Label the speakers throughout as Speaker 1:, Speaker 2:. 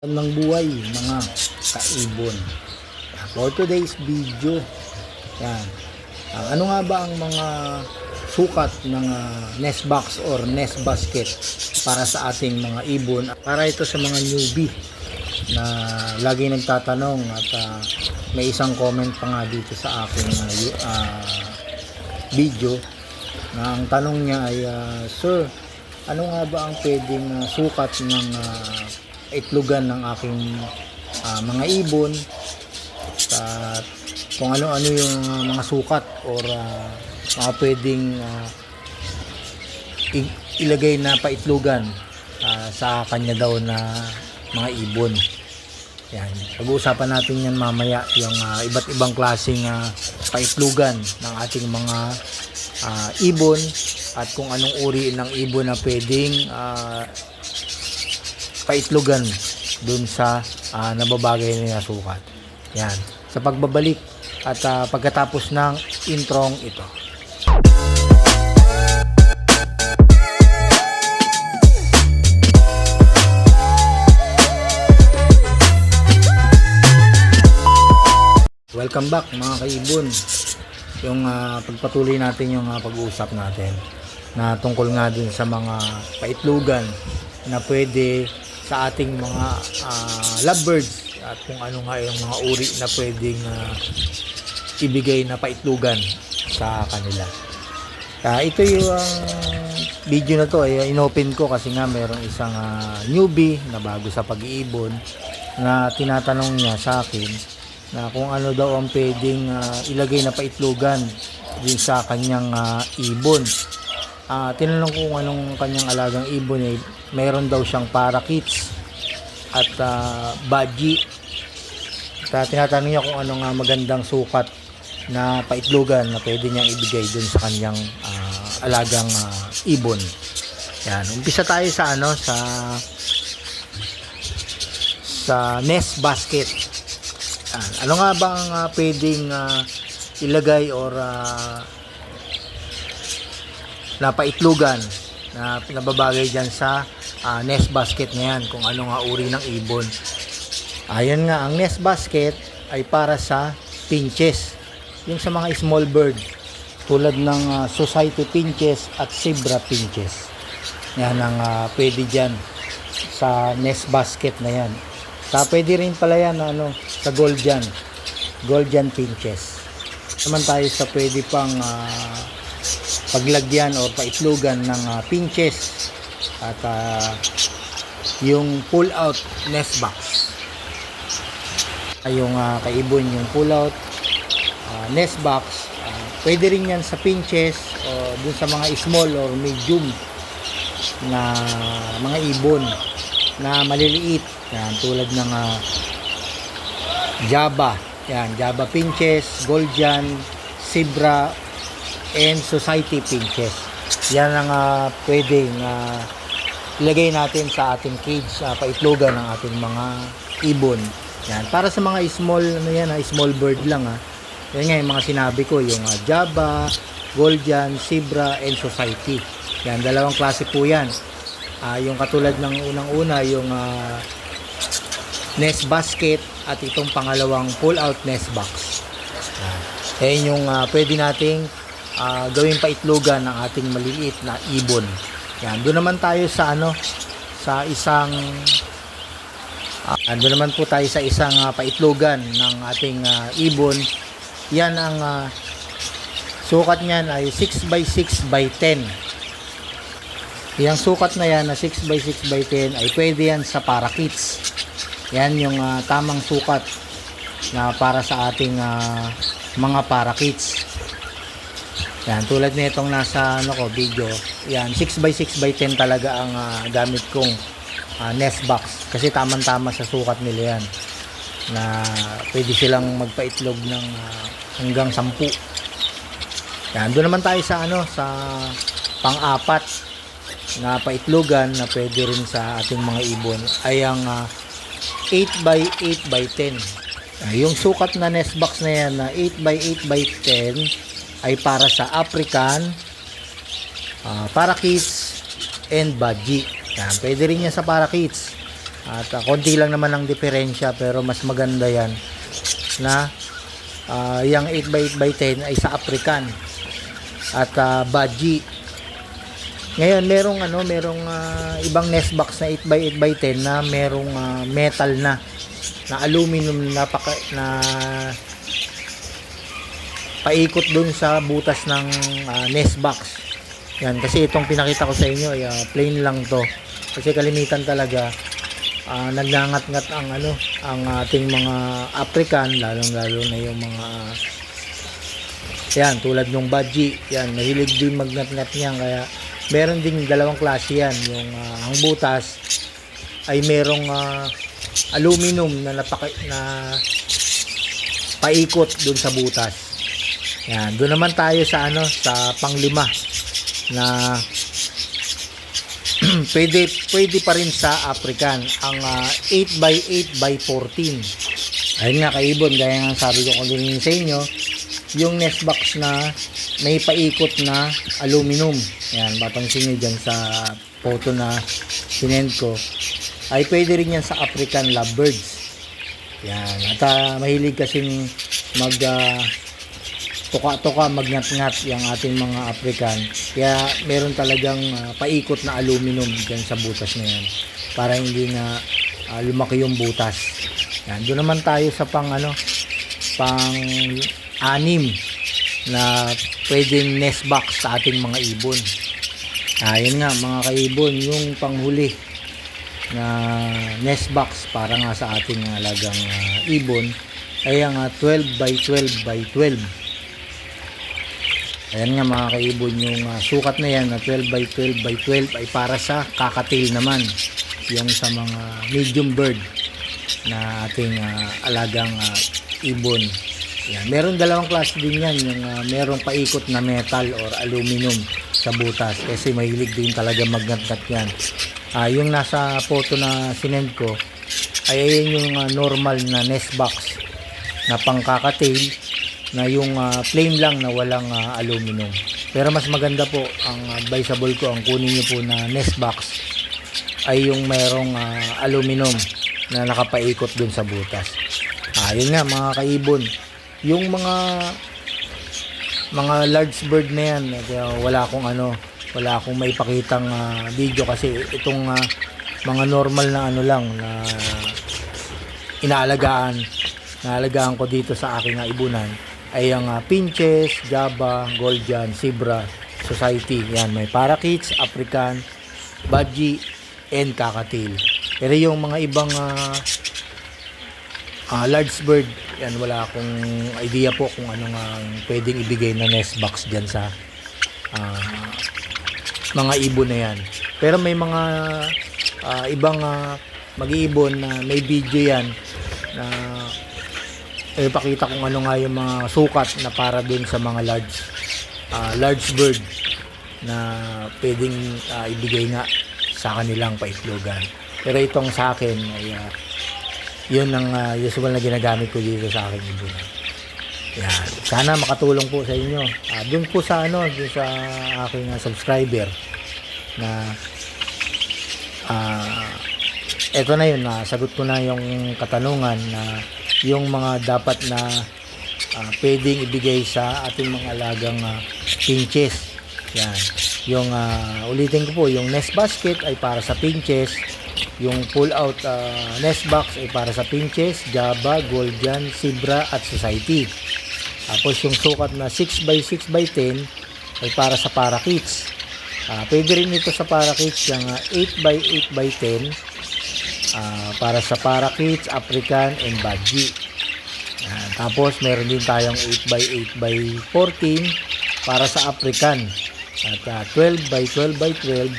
Speaker 1: Ng buhay mga kaibon. For today's video, yan. Ano nga ba ang mga sukat ng nest box or nest basket para sa ating mga ibon? Para ito sa mga newbie na lagi nagtatanong at may isang comment pa nga dito sa aking video na ang tanong niya ay, Sir, ano nga ba ang pwedeng sukat ng itlogan ng aking mga ibon, at kung ano-ano yung mga sukat or mga pwedeng ilagay na paitlogan sa kanya daw na mga ibon. Yan, pag-uusapan natin yan mamaya, yung iba't ibang klaseng paitlogan ng ating mga ibon at kung anong uri ng ibon na pwedeng paitlogan dun sa nababagay na sukat. Yan, sa pagbabalik at pagkatapos ng introng ito. Welcome back mga kaibon. Yung pagpatuloy natin yung pag-uusap natin na tungkol nga dun sa mga paitlogan na pwede sa ating mga lovebirds at kung ano nga yung mga uri na pwedeng ibigay na paitlogan sa kanila. Ito yung video na to ay inopen ko kasi nga mayroong isang newbie na bago sa pag-iibon na tinatanong niya sa akin na kung ano daw ang pwedeng ilagay na paitlogan din sa kanyang ibon. Tinanong ko kung anong kanyang alagang ibon, mayroon daw siyang parakeets at budgie. Tinatanong niya kung ano nga magandang sukat na paitlogan na pwede niyang ibigay dun sa kanyang alagang ibon. Yan, umpisa tayo sa sa nest basket. Ano nga ba ang pwedeng ilagay or na paitlogan na pinababagay dyan sa nest basket na yan, kung ano nga uri ng ibon? Ayan nga, ang nest basket ay para sa finches, yung sa mga small bird tulad ng society finches at zebra finches. Yan ang pwede dyan sa nest basket na yan. Pwede rin pala yan sa Golden finches. Naman tayo sa pwede pang paglagyan o paitlogan ng pinches at yung pull out nest box. Yung kaibon, yung pull out nest box, pwede rin yan sa pinches o dun sa mga small or medium na mga ibon na maliliit. Yan, tulad ng Java. Yan, Java pinches, Golden, zebra, and society pinches. Yan ang pwedeng ilagay natin sa ating cage, paitlogan ng ating mga ibon. Yan, para sa mga small small bird lang yan nga yung mga sinabi ko, yung Java, Golden, zebra, and society. Yan, dalawang klase po yan. Yung katulad ng unang-una, yung nest basket, at itong pangalawang pull out nest box. Yan yung pwede nating gawing paitlogan ng ating maliliit na ibon. Yan, doon naman tayo sa sa isang doon naman po tayo sa isang paitlogan ng ating ibon. Yan ang sukat niyan ay 6x6x10. Yung sukat na yan na 6x6x10 ay pwede yan sa parakeets. Yan yung tamang sukat na para sa ating mga parakeets. Yan, tulad nitong nasa video, yan 6x6x10 talaga ang gamit kong nest box kasi tamang-tama sa sukat nila yan na pwede silang magpaitlog ng hanggang 10. Yan, doon naman tayo sa sa pang-apat na paitlogan na pwede rin sa ating mga ibon ay ang 8x8x10. Yung sukat na nest box na yan na 8x8x10 ay para sa African, parakeets, and budgie. Yan, pwede rin yan sa parakeets. At konti lang naman ang diferensya, pero mas maganda yan na yung 8x8x10 ay sa African at Baji. Ngayon merong ibang nest box na 8x8x10 na merong metal na aluminum na paikot dun sa butas ng nest box. Yan, kasi itong pinakita ko sa inyo ay plain lang to. Kasi kalimitan talaga nagngangat-ngat ang ating mga African, lalong-lalo na yung mga yan, tulad ng Baji. Yan, mahilig din magngat-ngat niyan, kaya meron din dalawang klase yan. Yung ang butas ay merong aluminum na paikot dun sa butas. Yan, doon naman tayo sa sa panglima na pwede pa rin sa African, ang 8x8x14. Ayun nga kaibon, gaya nga sabi ko kanina sa inyo, yung nest box na may paikot na aluminum. Yan, mapansin nyo dyan sa photo na sinend ko, ay pwede rin yan sa African lovebirds. Yan, at mahilig kasing tuka-tuka, magngat-ngat yung ating mga African, kaya meron talagang paikot na aluminum dyan sa butas na yan para hindi na lumaki yung butas. Yan, doon naman tayo sa pang-anim na pwedeng nest box sa ating mga ibon. Ayun nga mga kaibon, yung panghuli na nest box para nga sa ating alagang ibon ay ang 12x12x12. Ayan nga mga kaibon, yung sukat na yan na 12x12x12 ay para sa cockatiel naman, yung sa mga medium bird na ating alagang ibon. Yan, meron dalawang klase din yan, yung merong paikot na metal or aluminum sa butas, kasi mahilig din talaga magnat-ngat yan. Yung nasa photo na sinend ko ay ayun yung normal na nest box na pang cockatiel, na yung plain lang na walang aluminum. Pero mas maganda po, ang advisable ko, ang kunin nyo po na nest box ay yung merong aluminum na nakapaikot dun sa butas. Yun nga mga kaibon, yung mga large bird na yan, wala akong may pakitang video, kasi itong mga normal na lang na inaalagaan ko dito sa aking ibunan ay ang Finches, Java, Goldian, Zebra, Society. Yan, may parakeets, African, Baji, and cockatiel. Pero yung mga ibang large bird, yan, wala akong idea po kung ano nga pwedeng ibigay na nest box dyan sa mga ibon na yan. Pero may mga ibang mag-iibon na may video yan na pakita kung ano nga yung mga sukat na para dun sa mga large bird na pwedeng ibigay nga sa kanilang paitlogan. Pero itong sa akin ay yun ang usual na ginagamit ko dito sa aking ibon. Yan, sana makatulong po sa inyo. Dun po sa dun sa aking subscriber na eto na yun, sagot ko na yung katanungan na yung mga dapat na pwedeng ibigay sa ating mga alagang pinches. Yan, yung ulitin ko po, yung nest basket ay para sa pinches, yung pull out nest box ay para sa pinches, Java, Goldian, Zebra at Society. Tapos yung sukat na 6x6x10 ay para sa parakeets. Pwede rin ito sa parakeets, yung 8x8x10 para sa parakeets, African, and Baji. Tapos meron din tayong 8x8x14 para sa African, at 12x12x12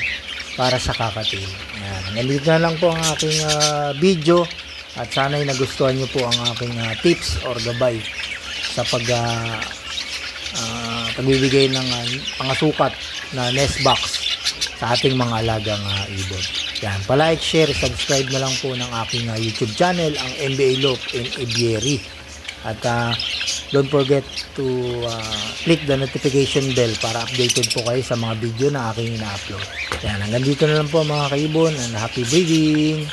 Speaker 1: para sa cockatiel. Nandito na lang po ang aking video, at sana'y nagustuhan nyo po ang aking tips or gabay sa pagbibigay ng mga sukat na nest box sa ating mga alagang ibon. Yan, palike, share, subscribe na lang po ng aking YouTube channel, ang MBA Loop and Aviary. At don't forget to click the notification bell para updated po kayo sa mga video na aking ina-upload. Yan, hanggang dito na lang po mga kaibon, and happy breeding!